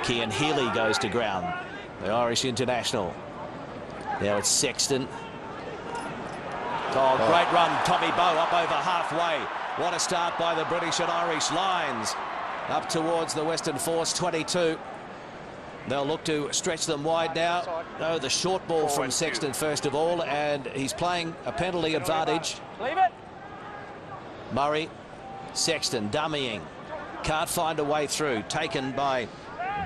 Cian Healy goes to ground, the Irish international. Now it's Sexton. Oh, great run, Tommy Bowe up over halfway. What a start by the British and Irish lines. Up towards the Western Force 22. They'll look to stretch them wide now. No, the short ball from Sexton first of all, and he's playing a penalty advantage. Leave it. Murray, Sexton dummying. Can't find a way through. Taken by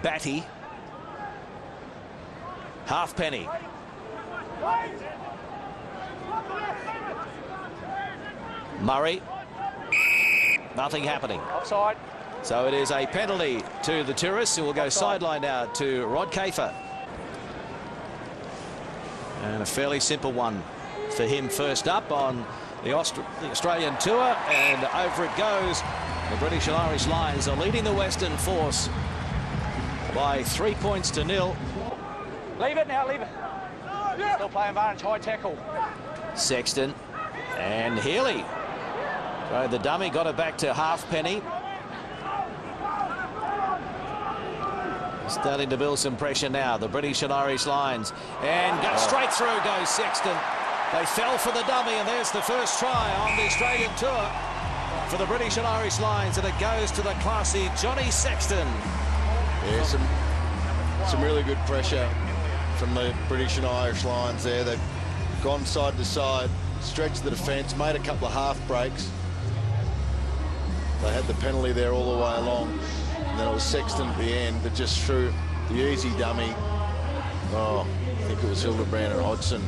Batty. Halfpenny. Murray. Nothing happening. Offside. So it is a penalty to the tourists, who will go sideline now to Rod Kafer. And a fairly simple one for him first up on the Australian tour, and over it goes. The British and Irish Lions are leading the Western Force by 3 points to 0. Leave it now, leave it. Still playing advantage, high tackle. Sexton and Healy. So the dummy got it back to Halfpenny. Starting to build some pressure now, the British and Irish Lions. And straight through goes Sexton. They fell for the dummy, and there's the first try on the Australian tour for the British and Irish Lions, and it goes to the classy Johnny Sexton. Yeah, some really good pressure from the British and Irish Lions there. They've gone side to side, stretched the defence, made a couple of half breaks. They had the penalty there all the way along. And then it was Sexton at the end, but just threw the easy dummy. Oh, I think it was Hildebrand and Hodgson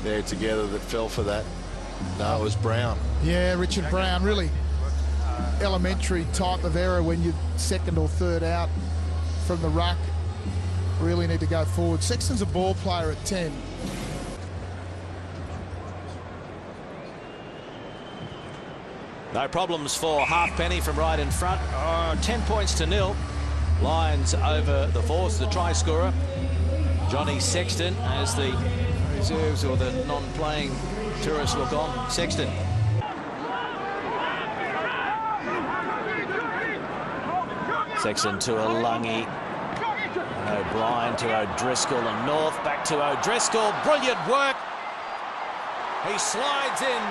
there together that fell for that. No, it was Brown. Yeah, Richard Brown, really elementary type of error when you're second or third out from the ruck. Really need to go forward. Sexton's a ball player at 10. No problems for Halfpenny from right in front. 10 points to 0. Lions over the Force, the try scorer. Johnny Sexton as the reserves or the non-playing tourists look on. Sexton. Sexton to Lungi. O'Brien to O'Driscoll and North. Back to O'Driscoll. Brilliant work. He slides in.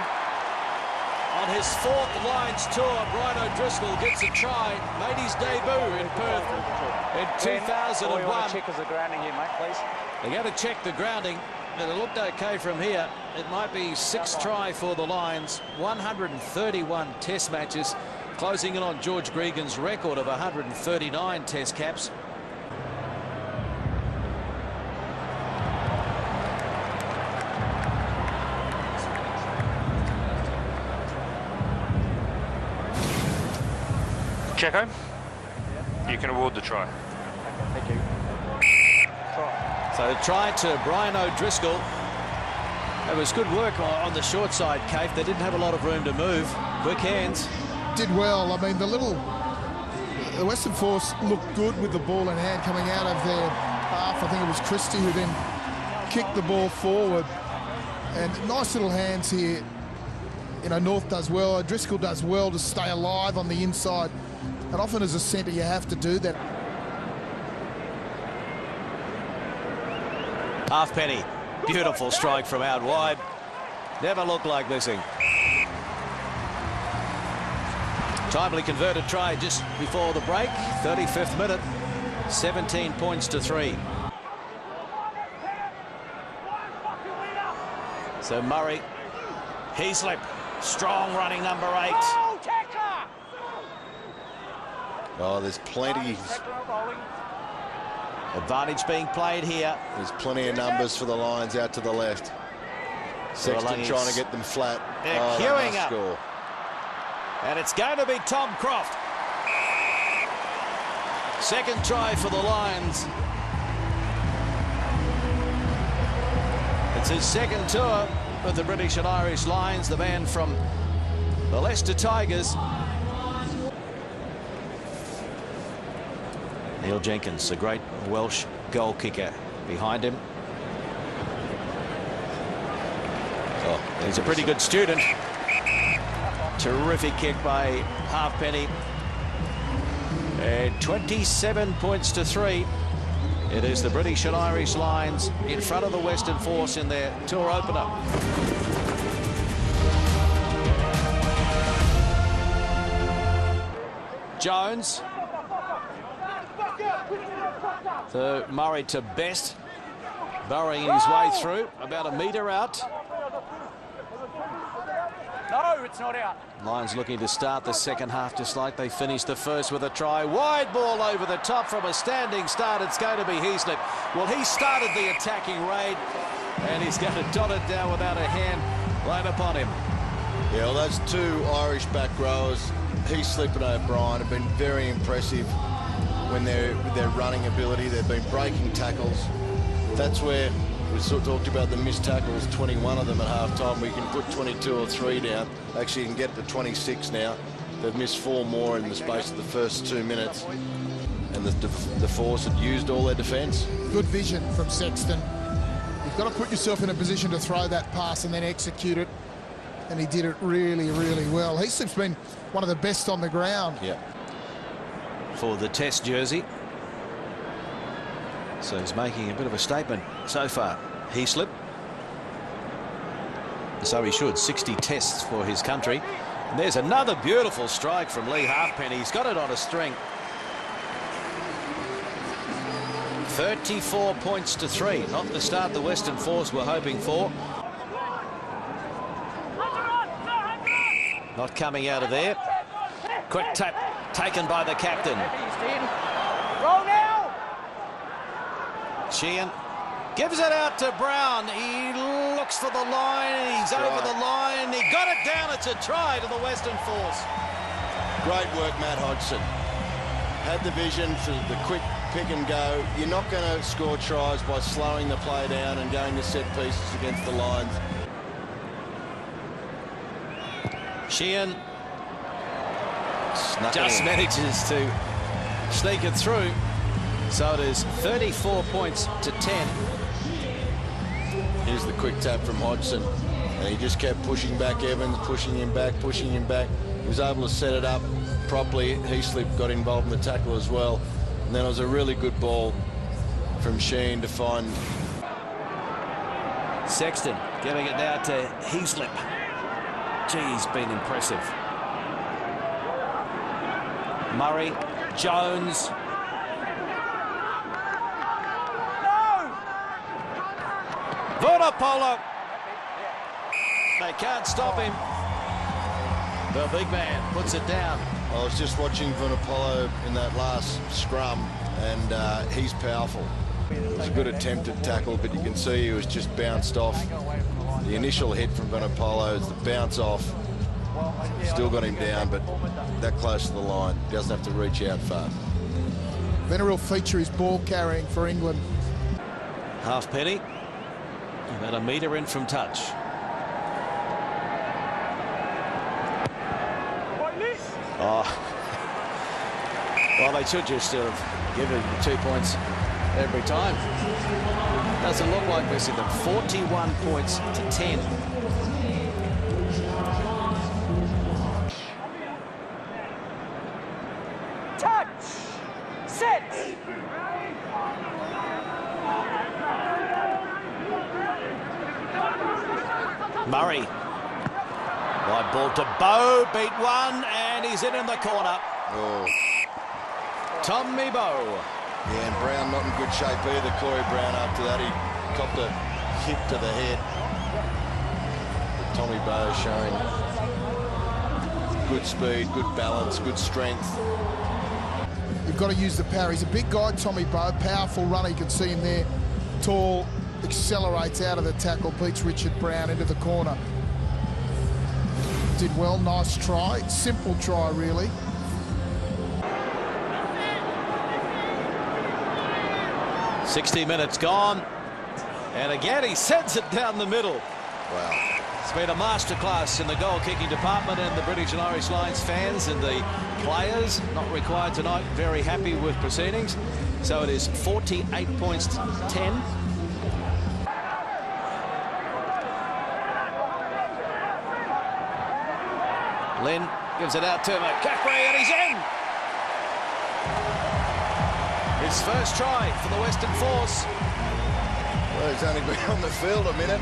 On his 4th Lions tour, Brian O'Driscoll gets a try, made his debut in Perth in 2001. Check the grounding here, mate, please. They're going to check the grounding, and it looked okay from here. It might be 6th try for the Lions, 131 test matches, closing in on George Gregan's record of 139 test caps. Checo, you can award the try. Thank you. So try to Brian O'Driscoll. It was good work on the short side, Kate. They didn't have a lot of room to move. Quick hands. Did well. I mean, the Western Force looked good with the ball in hand coming out of their half. I think it was Christie who then kicked the ball forward. And nice little hands here. You know, North does well. O'Driscoll does well to stay alive on the inside. And often as a centre, you have to do that. Halfpenny. Beautiful strike from out wide. Never looked like missing. Timely converted try just before the break. 35th minute. 17 points to 3. So Murray. Heaslip. Strong running number 8. Oh, there's plenty. Advantage being played here. There's plenty of numbers for the Lions out to the left. Sexton trying to get them flat. They're queuing up. Score. And it's going to be Tom Croft. Second try for the Lions. It's his second tour with the British and Irish Lions, the man from the Leicester Tigers. Neil Jenkins, a great Welsh goal kicker behind him. Oh, he's a pretty good student. Terrific kick by Halfpenny. And 27 points to 3. It is the British and Irish Lions in front of the Western Force in their tour opener. Jones. So Murray to Best, burrowing his way through, about a metre out. No, it's not out. Lions looking to start the second half just like they finished the first with a try. Wide ball over the top from a standing start. It's going to be Heaslip. Well, he started the attacking raid, and he's going to dot it down without a hand laid upon him. Yeah, well, those two Irish back rowers, Heaslip and O'Brien, have been very impressive with their running ability. They've been breaking tackles. That's where we sort of talked about the missed tackles, 21 of them at half-time. We can put 22 or 3 down. Actually, you can get to 26 now. They've missed 4 more in the space of the first 2 minutes. And the Force had used all their defence. Good vision from Sexton. You've got to put yourself in a position to throw that pass and then execute it. And he did it really, really well. Heaslip's been one of the best on the ground. Yeah. For the Test jersey. So he's making a bit of a statement so far. Heaslip. So he should. 60 tests for his country. And there's another beautiful strike from Lee Halfpenny. He's got it on a string. 34 points to 3. Not the start the Western Force were hoping for. Not coming out of there. Quick tap taken by the captain. Roll now. Sheehan gives it out to Brown. He looks for the line. He's over the line. He got it down. It's a try to the Western Force. Great work, Matt Hodgson. Had the vision for the quick pick and go. You're not going to score tries by slowing the play down and going to set pieces against the Lions. Sheehan just manages to sneak it through. So it is 34 points to 10. Here's the quick tap from Hodgson. And he just kept pushing back Evans, pushing him back. He was able to set it up properly. Heaslip got involved in the tackle as well. And then it was a really good ball from Sheehan to find Sexton giving it now to Heaslip. Gee, he's been impressive. Murray, Jones. No! Vunipola. They can't stop him. The big man puts it down. I was just watching Vunipola in that last scrum, and he's powerful. It was a good attempted tackle, but you can see he was just bounced off. The initial hit from Vunipola is the bounce off. Still got him down, but that close to the line. Doesn't have to reach out far. Been a real feature, his ball carrying for England. Halfpenny. About a metre in from touch. Oh. Well, they should just sort of give him 2 points every time. Doesn't look like missing them. 41 points to 10. Touch. Set. Murray. Wide ball to Bowe. Beat one, and he's in the corner. Oh. Tommy Bowe. Yeah, and Brown not in good shape either. Corey Brown after that, he copped a hit to the head. But Tommy Bowe showing good speed, good balance, good strength. You've got to use the power. He's a big guy, Tommy Bowe, powerful runner. You can see him there. Tall, accelerates out of the tackle, beats Richard Brown into the corner. Did well, nice try. Simple try, really. "60 minutes gone, and again he sends it down the middle." Wow. It's been a masterclass in the goal-kicking department, and the British and Irish Lions fans and the players, not required tonight, very happy with proceedings. So it is 48 points to 10. Lynn gives it out to McCaffrey, and he's in. His first try for the Western Force. Well, he's only been on the field a minute.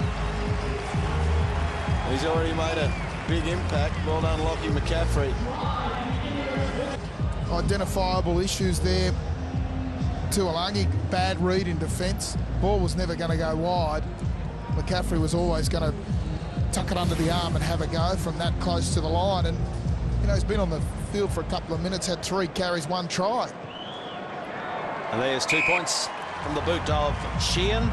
He's already made a big impact. Well done, Lockie McCaffrey. Identifiable issues there. Tuilagi, bad read in defence. Ball was never going to go wide. McCaffrey was always going to tuck it under the arm and have a go from that close to the line. And, you know, he's been on the field for a couple of minutes, had 3 carries, 1 try. And there's 2 points from the boot of Sheehan.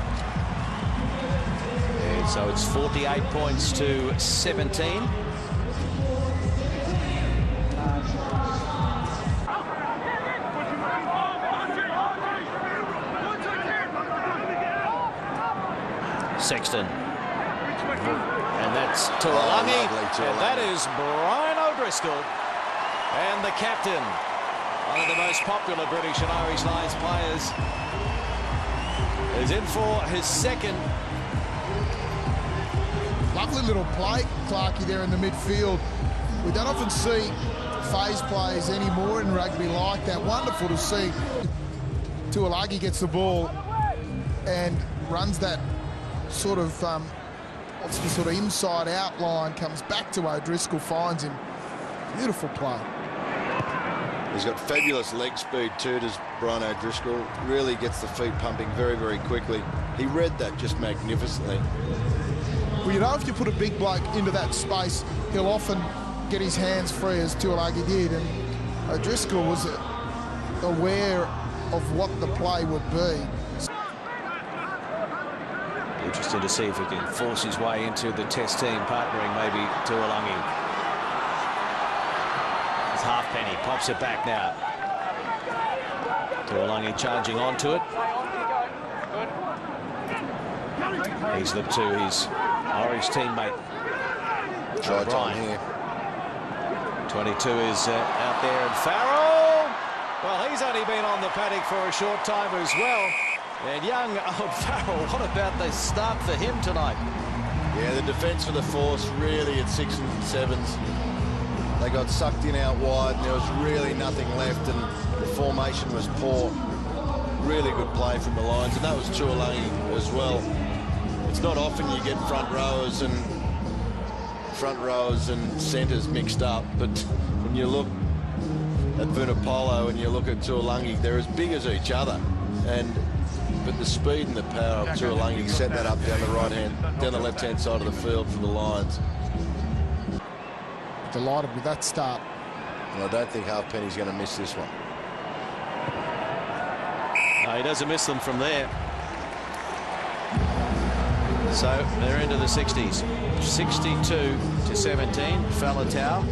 And so it's 48 points to 17. Sexton. And that's Tuilagi. And that is Brian O'Driscoll. And the captain, one of the most popular British and Irish Lions players, is in for his second. Lovely little play, Clarkie, there in the midfield. We don't often see phase plays anymore in rugby like that. Wonderful to see. Tuilagi gets the ball and runs that sort of, what's the sort of inside-out line, comes back to O'Driscoll, finds him. Beautiful play. He's got fabulous leg speed too, does Brian O'Driscoll. Really gets the feet pumping very, very quickly. He read that just magnificently. Well, you know, if you put a big bloke into that space, he'll often get his hands free, as Tuilagi did, and O'Driscoll was aware of what the play would be. Interesting to see if he can force his way into the test team, partnering maybe Tuilagi. It's Halfpenny, pops it back now. Tuilagi charging onto it. He's looked to his Irish teammate. Try time here. 22 is out there, and Farrell, well, he's only been on the paddock for a short time as well. And young old Farrell, what about the start for him tonight? Yeah, the defence for the Force really at 6s and 7s. They got sucked in out wide and there was really nothing left, and the formation was poor. Really good play from the Lions, and that was Tuilagi as well. It's not often you get front rowers and centres mixed up, but when you look at Vunipola and you look at Tuilagi, they're as big as each other, but the speed and the power of Tuilagi set that up down the left-hand side of the field for the Lions. Delighted with that start. And I don't think Halfpenny's going to miss this one. No, he doesn't miss them from there. So they're into the 60s. 62 to 17. Faletau.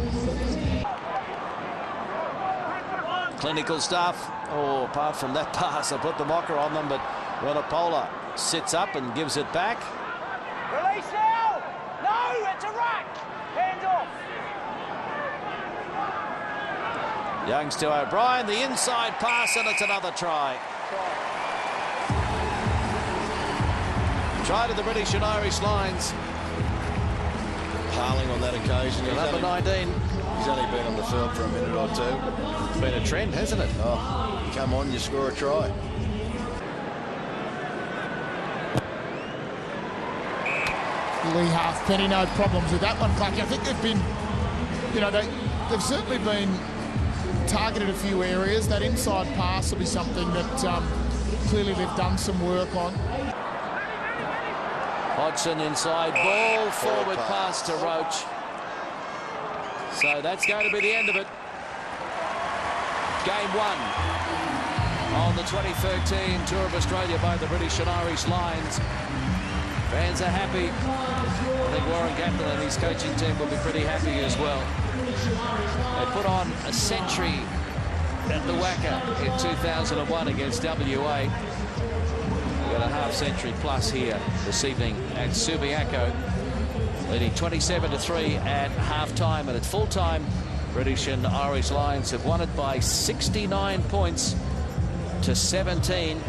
Clinical stuff. Oh, apart from that pass, I put the mocker on them, but Vunipola sits up and gives it back. Release now! No, it's a rack! Hands off! Youngs to O'Brien, the inside pass, and it's another try. Try to the British and Irish Lions. Parling on that occasion. Number 19. He's only been on the field for a minute or two. It's been a trend, hasn't it? Oh, come on, you score a try. Lee Halfpenny, no problems with that one, Clarkie. I think they've been, you know, they've certainly been targeted a few areas. That inside pass will be something that clearly they've done some work on. Hodgson inside ball, forward pass to Roach. So that's going to be the end of it. Game 1 on the 2013 Tour of Australia by the British and Irish Lions. Fans are happy. I think Warren Gatland and his coaching team will be pretty happy as well. They put on a century at the WACA in 2001 against WA. We've got a half-century plus here this evening at Subiaco, leading 27-3 at half-time, and at full-time, British and Irish Lions have won it by 69 points to 17.